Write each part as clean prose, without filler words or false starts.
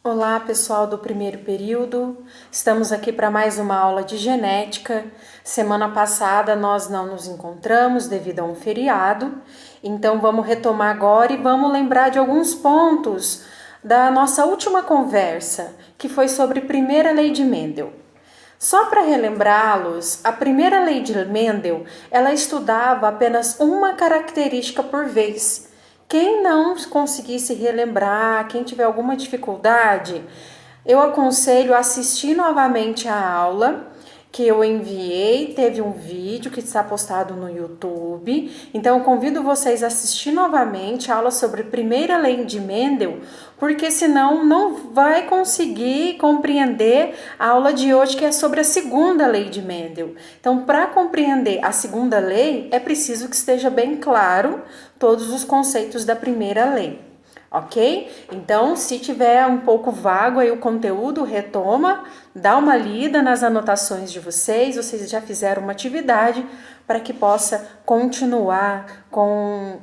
Olá, pessoal do primeiro período. Estamos aqui para mais uma aula de genética. Semana passada nós não nos encontramos devido a um feriado, então vamos retomar agora e vamos lembrar de alguns pontos da nossa última conversa, que foi sobre a primeira lei de Mendel. Só para relembrá-los, a primeira lei de Mendel, ela estudava apenas uma característica por vez. Quem não conseguisse relembrar, quem tiver alguma dificuldade, eu aconselho a assistir novamente a aula que eu enviei, teve um vídeo que está postado no YouTube, então eu convido vocês a assistir novamente a aula sobre a primeira lei de Mendel, porque senão não vai conseguir compreender a aula de hoje, que é sobre a segunda lei de Mendel. Então, para compreender a segunda lei, é preciso que esteja bem claro todos os conceitos da primeira lei. Ok? Então, se tiver um pouco vago aí o conteúdo, retoma, dá uma lida nas anotações de vocês já fizeram uma atividade para que possa continuar com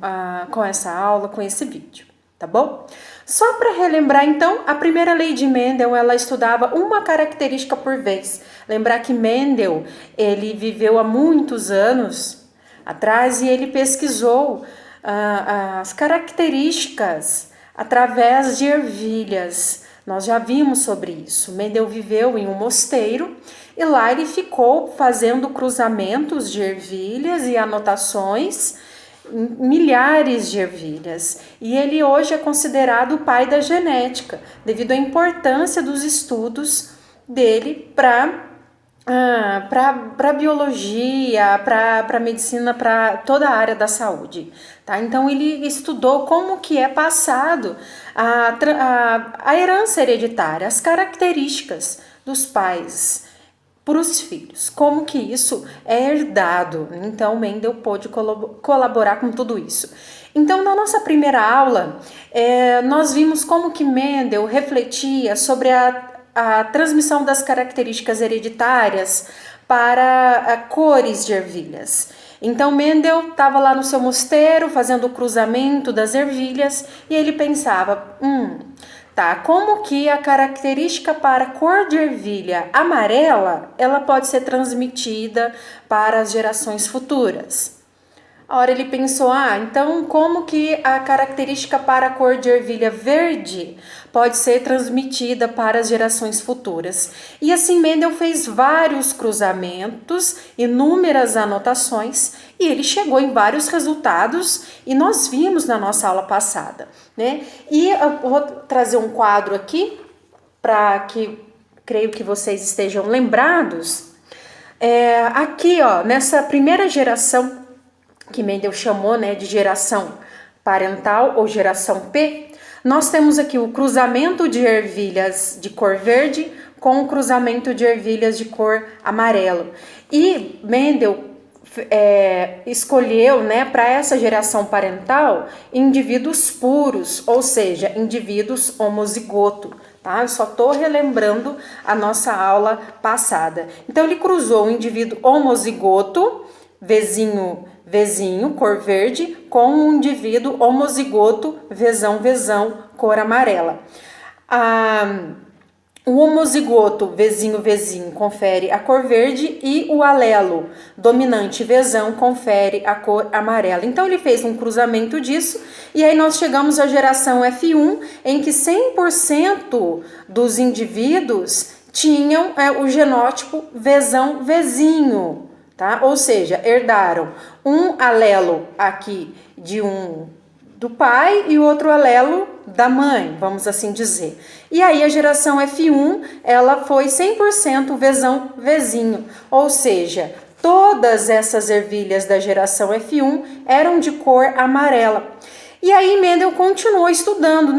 essa aula, com esse vídeo, tá bom? Só para relembrar, então, a primeira lei de Mendel, ela estudava uma característica por vez. Lembrar que Mendel, ele viveu há muitos anos atrás e ele pesquisou as características através de ervilhas. Nós já vimos sobre isso. Mendel viveu em um mosteiro e lá ele ficou fazendo cruzamentos de ervilhas e anotações, milhares de ervilhas. E ele hoje é considerado o pai da genética, devido à importância dos estudos dele para biologia, para medicina, para toda a área da saúde, tá? Então ele estudou como que é passado a herança hereditária, as características dos pais para os filhos, como que isso é herdado. Então Mendel pôde colaborar com tudo isso. Então, na nossa primeira aula, nós vimos como que Mendel refletia sobre a transmissão das características hereditárias para cores de ervilhas. Então Mendel estava lá no seu mosteiro fazendo o cruzamento das ervilhas e ele pensava, como que a característica para a cor de ervilha amarela, ela pode ser transmitida para as gerações futuras? A hora ele pensou, então como que a característica para a cor de ervilha verde pode ser transmitida para as gerações futuras? E assim Mendel fez vários cruzamentos, inúmeras anotações, e ele chegou em vários resultados, e nós vimos na nossa aula passada, né? E eu vou trazer um quadro aqui, para que creio que vocês estejam lembrados. Aqui, nessa primeira geração, que Mendel chamou, de geração parental ou geração P, nós temos aqui o cruzamento de ervilhas de cor verde com o cruzamento de ervilhas de cor amarelo. E Mendel escolheu, para essa geração parental, indivíduos puros, ou seja, indivíduos homozigoto. Tá? Eu só estou relembrando a nossa aula passada. Então ele cruzou o indivíduo homozigoto, Vzinho, cor verde, com um indivíduo homozigoto, Vzão, cor amarela. O homozigoto Vzinho confere a cor verde e o alelo dominante Vzão confere a cor amarela. Então ele fez um cruzamento disso e aí nós chegamos à geração F1, em que 100% dos indivíduos tinham o genótipo Vzinho. Tá? Ou seja, herdaram um alelo aqui do pai e o outro alelo da mãe, vamos assim dizer. E aí a geração F1, ela foi 100% Vzinho, ou seja, todas essas ervilhas da geração F1 eram de cor amarela. E aí Mendel continuou estudando,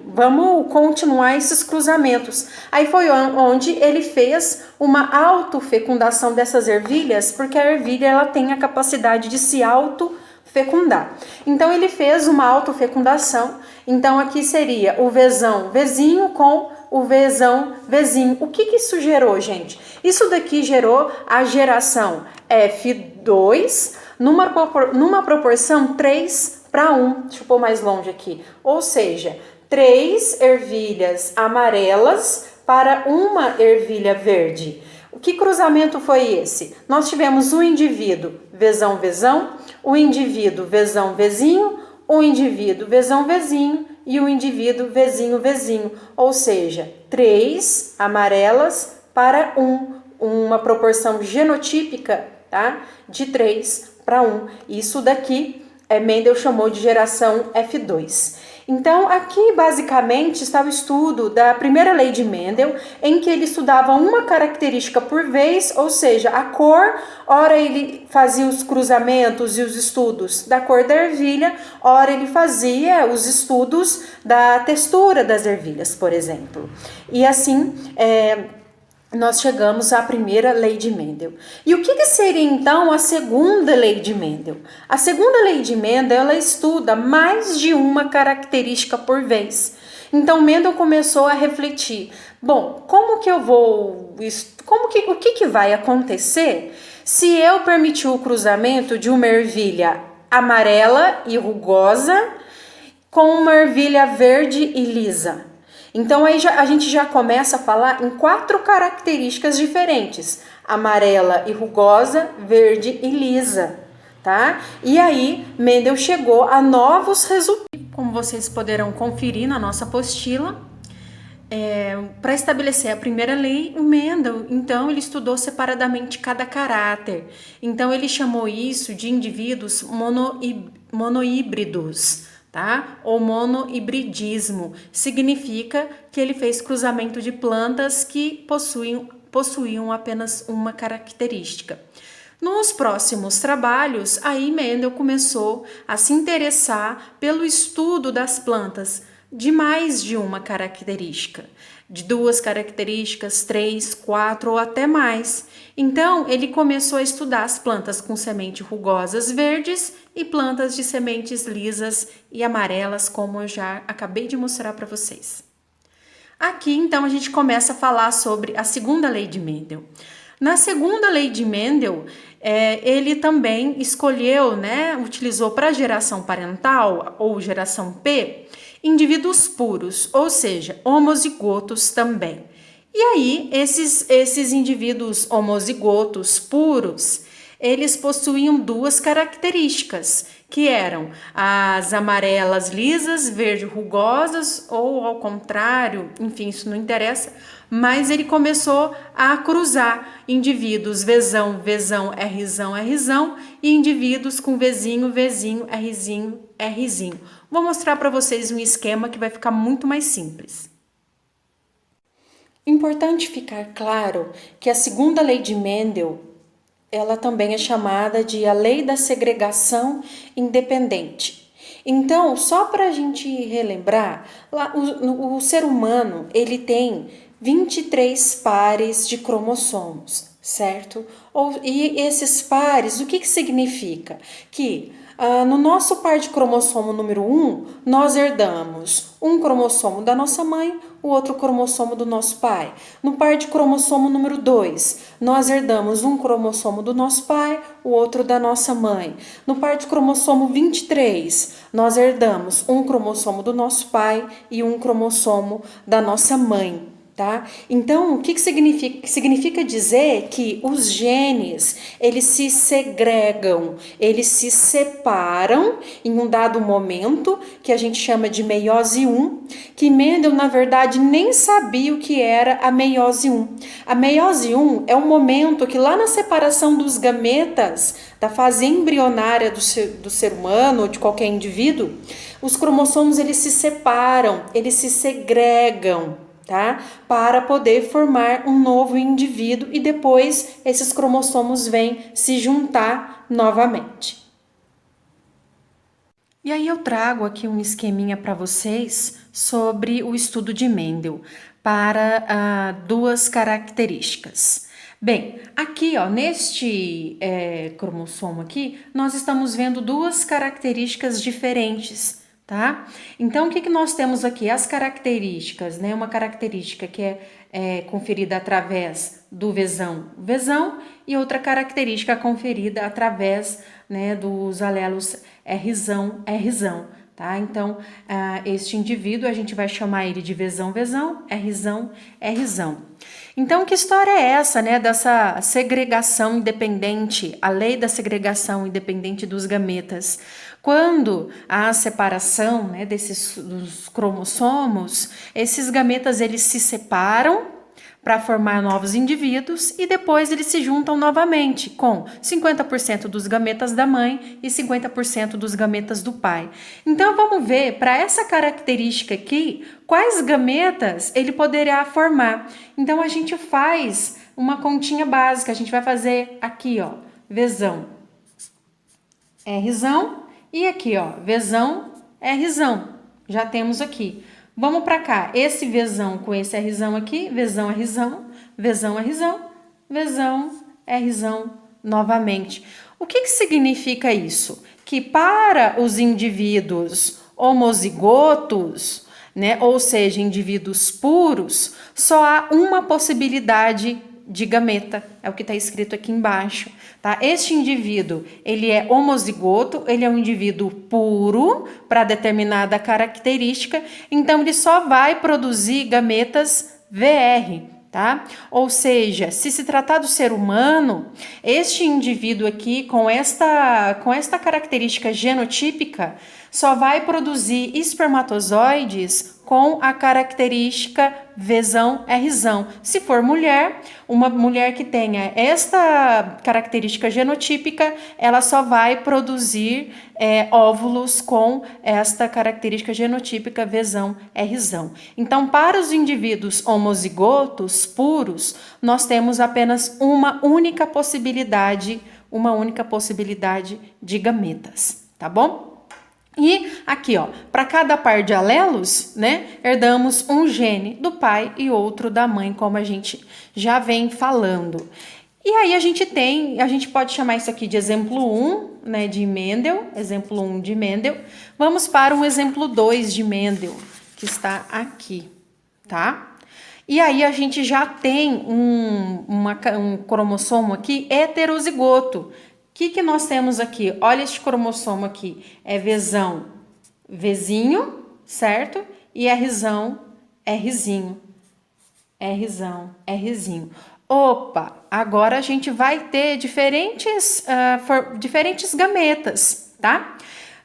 vamos continuar esses cruzamentos. Aí foi onde ele fez uma autofecundação dessas ervilhas, porque a ervilha ela tem a capacidade de se autofecundar. Então ele fez uma autofecundação, então aqui seria o Vzinho com o Vzinho. O que isso gerou, gente? Isso daqui gerou a geração F2 numa proporção 3:1. Deixa eu pôr mais longe aqui. Ou seja, 3 ervilhas amarelas para uma ervilha verde. O que cruzamento foi esse? Nós tivemos o indivíduo vezão, vezão, o indivíduo vezão, vezinho, o indivíduo vezão, vezinho e o indivíduo vezinho, vezinho. Ou seja, 3 amarelas para uma proporção genotípica, tá? De 3 para 1. Isso daqui Mendel chamou de geração F2. Então, aqui basicamente está o estudo da primeira lei de Mendel, em que ele estudava uma característica por vez, ou seja, a cor, ora ele fazia os cruzamentos e os estudos da cor da ervilha, ora ele fazia os estudos da textura das ervilhas, por exemplo. E assim, nós chegamos à primeira lei de Mendel. E o que seria então a segunda lei de Mendel? A segunda lei de Mendel, ela estuda mais de uma característica por vez. Então Mendel começou a refletir, bom, o que vai acontecer se eu permitir o cruzamento de uma ervilha amarela e rugosa com uma ervilha verde e lisa? Então aí a gente já começa a falar em 4 características diferentes: amarela e rugosa, verde e lisa, tá? E aí Mendel chegou a novos resultados, como vocês poderão conferir na nossa apostila. Para estabelecer a primeira lei, o Mendel, então, ele estudou separadamente cada caráter. Então ele chamou isso de indivíduos monohíbridos, tá? Ou monohibridismo. Significa que ele fez cruzamento de plantas que possuíam apenas uma característica. Nos próximos trabalhos, aí Mendel começou a se interessar pelo estudo das plantas de mais de uma característica, de 2 características, 3, 4 ou até mais. Então, ele começou a estudar as plantas com sementes rugosas verdes e plantas de sementes lisas e amarelas, como eu já acabei de mostrar para vocês. Aqui, então, a gente começa a falar sobre a segunda lei de Mendel. Na segunda lei de Mendel, ele também escolheu, utilizou para a geração parental, ou geração P, indivíduos puros, ou seja, homozigotos também. E aí, esses indivíduos homozigotos puros, eles possuíam 2 características, que eram as amarelas lisas, verde rugosas, ou ao contrário, enfim, isso não interessa, mas ele começou a cruzar indivíduos Vzão, Vzão, Rzão, Rzão e indivíduos com Vzinho, Vzinho, Rzinho, Rzinho. Vou mostrar para vocês um esquema que vai ficar muito mais simples. Importante ficar claro que a segunda lei de Mendel, ela também é chamada de a lei da segregação independente. Então, só para a gente relembrar, o ser humano, ele tem 23 pares de cromossomos, certo? E esses pares, o que significa? Que no nosso par de cromossomo número 1, nós herdamos um cromossomo da nossa mãe, o outro cromossomo do nosso pai. No par de cromossomo número 2, nós herdamos um cromossomo do nosso pai, o outro da nossa mãe. No par de cromossomo 23, nós herdamos um cromossomo do nosso pai e um cromossomo da nossa mãe. Tá? Então, o que significa? Significa dizer que os genes, eles se segregam, eles se separam em um dado momento, que a gente chama de meiose 1, que Mendel, na verdade, nem sabia o que era a meiose 1. A meiose 1 é um momento que lá na separação dos gametas, da fase embrionária do ser humano ou de qualquer indivíduo, os cromossomos, eles se separam, eles se segregam, tá? Para poder formar um novo indivíduo e depois esses cromossomos vêm se juntar novamente. E aí eu trago aqui um esqueminha para vocês sobre o estudo de Mendel para 2 características. Bem, aqui neste cromossomo aqui, nós estamos vendo 2 características diferentes, tá? Então, o que nós temos aqui? As características, uma característica que é conferida através do Vzão, e outra característica conferida através dos alelos Rzão, tá? Então, este indivíduo a gente vai chamar ele de Vzão, Rzão, Rzão. Então, que história é essa, né, dessa segregação independente, a lei da segregação independente dos gametas? Quando há a separação, né, dos cromossomos, esses gametas eles se separam para formar novos indivíduos e depois eles se juntam novamente com 50% dos gametas da mãe e 50% dos gametas do pai. Então vamos ver para essa característica aqui, quais gametas ele poderá formar. Então a gente faz uma continha básica, a gente vai fazer aqui, ó, Vzão, Rzão e aqui, ó, Vzão, Rzão. Já temos aqui. Vamos para cá, esse Vzão com esse Rzão aqui, Vzão, Rzão, Vzão, Rzão, Vzão, Rzão novamente. O que significa isso? Que para os indivíduos homozigotos, né, ou seja, indivíduos puros, só há uma possibilidade de gameta, é o que está escrito aqui embaixo, tá? Este indivíduo, ele é homozigoto, ele é um indivíduo puro para determinada característica, então ele só vai produzir gametas VR, tá? Ou seja, se tratar do ser humano, este indivíduo aqui com esta característica genotípica só vai produzir espermatozoides com a característica Vzão, Rzão. Se for mulher, uma mulher que tenha esta característica genotípica, ela só vai produzir óvulos com esta característica genotípica Vzão, Rzão. Então, para os indivíduos homozigotos puros, nós temos apenas uma única possibilidade de gametas, tá bom? E aqui, ó, para cada par de alelos, né, herdamos um gene do pai e outro da mãe, como a gente já vem falando. E aí a gente pode chamar isso aqui de exemplo 1, né, de Mendel, exemplo 1 de Mendel. Vamos para um exemplo 2 de Mendel, que está aqui, tá? E aí a gente já tem um cromossomo aqui heterozigoto. O que nós temos aqui? Olha este cromossomo aqui. É Vzão, Vzinho, certo? E Rzão, Rzinho. Rzão, Rzinho. Opa, agora a gente vai ter diferentes gametas, tá?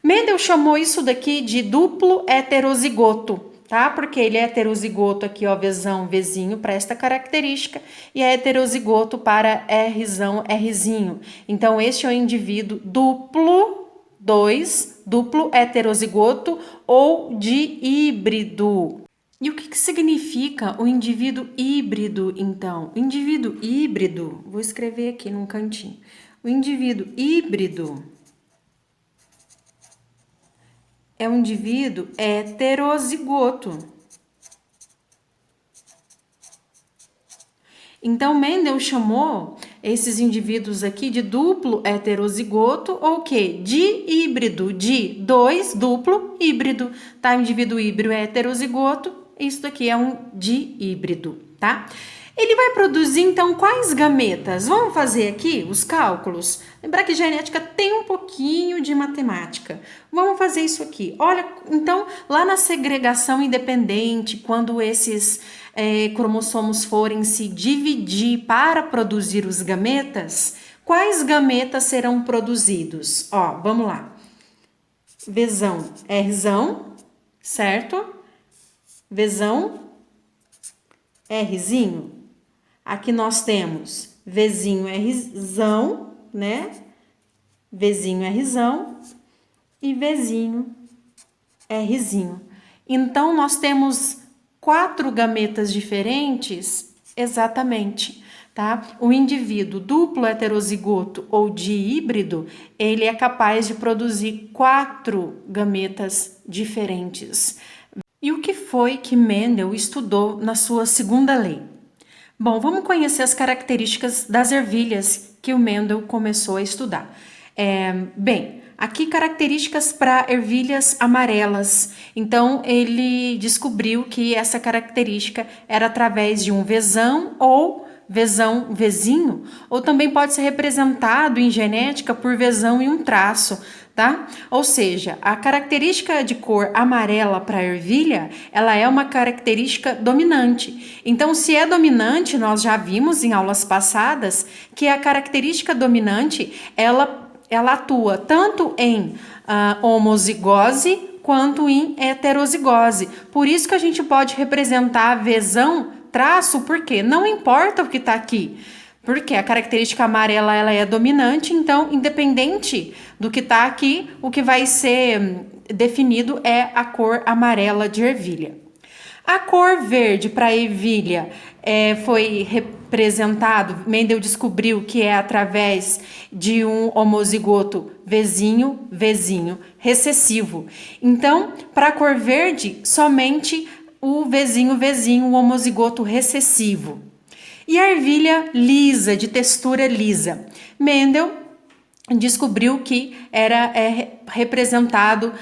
Mendel chamou isso daqui de duplo heterozigoto, tá? Porque ele é heterozigoto aqui, ó, Vzão, Vzinho, para esta característica, e é heterozigoto para Rzão, Rzinho. Então, este é o indivíduo duplo heterozigoto ou híbrido. E o que significa o indivíduo híbrido, então? O indivíduo híbrido, vou escrever aqui num cantinho. O indivíduo híbrido é um indivíduo heterozigoto. Então, Mendel chamou esses indivíduos aqui de duplo heterozigoto ou o quê? De híbrido, de dois, duplo, híbrido, tá? O indivíduo híbrido é heterozigoto, isso daqui é um dihíbrido, tá? Ele vai produzir, então, quais gametas? Vamos fazer aqui os cálculos? Lembrar que genética tem um pouquinho de matemática. Vamos fazer isso aqui. Olha, então, lá na segregação independente, quando esses cromossomos forem se dividir para produzir os gametas, quais gametas serão produzidos? Ó, vamos lá. Vzão, Rzão, certo? Vzão, Rzinho. Aqui nós temos Vzinho, Rzão, né? Vzinho, Rzão e Vzinho, Rzinho. Então, nós temos 4 gametas diferentes, exatamente, tá? O indivíduo duplo heterozigoto ou dihíbrido, ele é capaz de produzir 4 gametas diferentes. E o que foi que Mendel estudou na sua segunda lei? Bom, vamos conhecer as características das ervilhas que o Mendel começou a estudar. Bem, aqui características para ervilhas amarelas. Então, ele descobriu que essa característica era através de um Vzão ou Vzão, Vzinho, ou também pode ser representado em genética por Vzão e um traço, tá? Ou seja, a característica de cor amarela para a ervilha, ela é uma característica dominante. Então, se é dominante, nós já vimos em aulas passadas que a característica dominante, ela atua tanto em homozigose quanto em heterozigose. Por isso que a gente pode representar a vesão traço, porque não importa o que está aqui. Porque a característica amarela ela é dominante, então, independente do que está aqui, o que vai ser definido é a cor amarela de ervilha. A cor verde para ervilha foi representado, Mendel descobriu que é através de um homozigoto vezinho recessivo. Então, para a cor verde, somente o vezinho, o homozigoto recessivo. E a ervilha lisa, de textura lisa. Mendel descobriu que era representado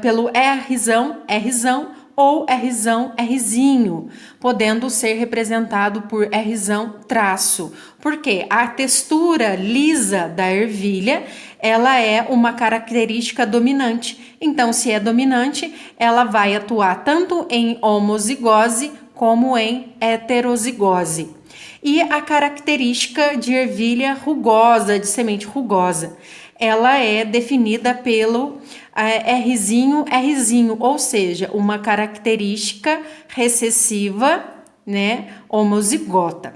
pelo Rzão ou Rzinho, podendo ser representado por Rzão traço. Porque a textura lisa da ervilha, ela é uma característica dominante. Então, se é dominante, ela vai atuar tanto em homozigose como em heterozigose. E a característica de ervilha rugosa, de semente rugosa, ela é definida pelo Rzinho, ou seja, uma característica recessiva, né, homozigota.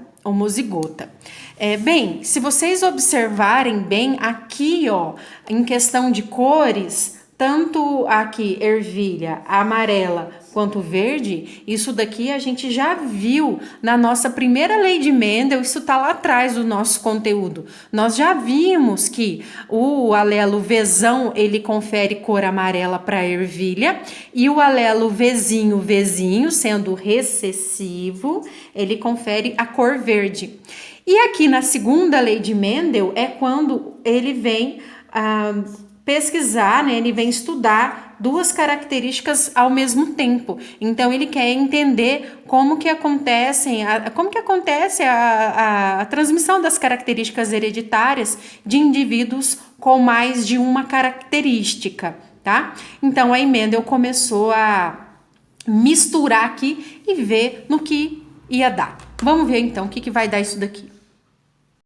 Bem, se vocês observarem bem aqui, ó, em questão de cores, tanto aqui ervilha amarela quanto verde, isso daqui a gente já viu na nossa primeira lei de Mendel, isso tá lá atrás do nosso conteúdo. Nós já vimos que o alelo Vzão, ele confere cor amarela para a ervilha, e o alelo Vzinho, sendo recessivo, ele confere a cor verde. E aqui na segunda lei de Mendel é quando ele vem pesquisar, né? Ele vem estudar duas características ao mesmo tempo. Então ele quer entender como que acontece a transmissão das características hereditárias de indivíduos com mais de uma característica, tá? Então aí Mendel começou a misturar aqui e ver no que ia dar. Vamos ver então o que vai dar isso daqui.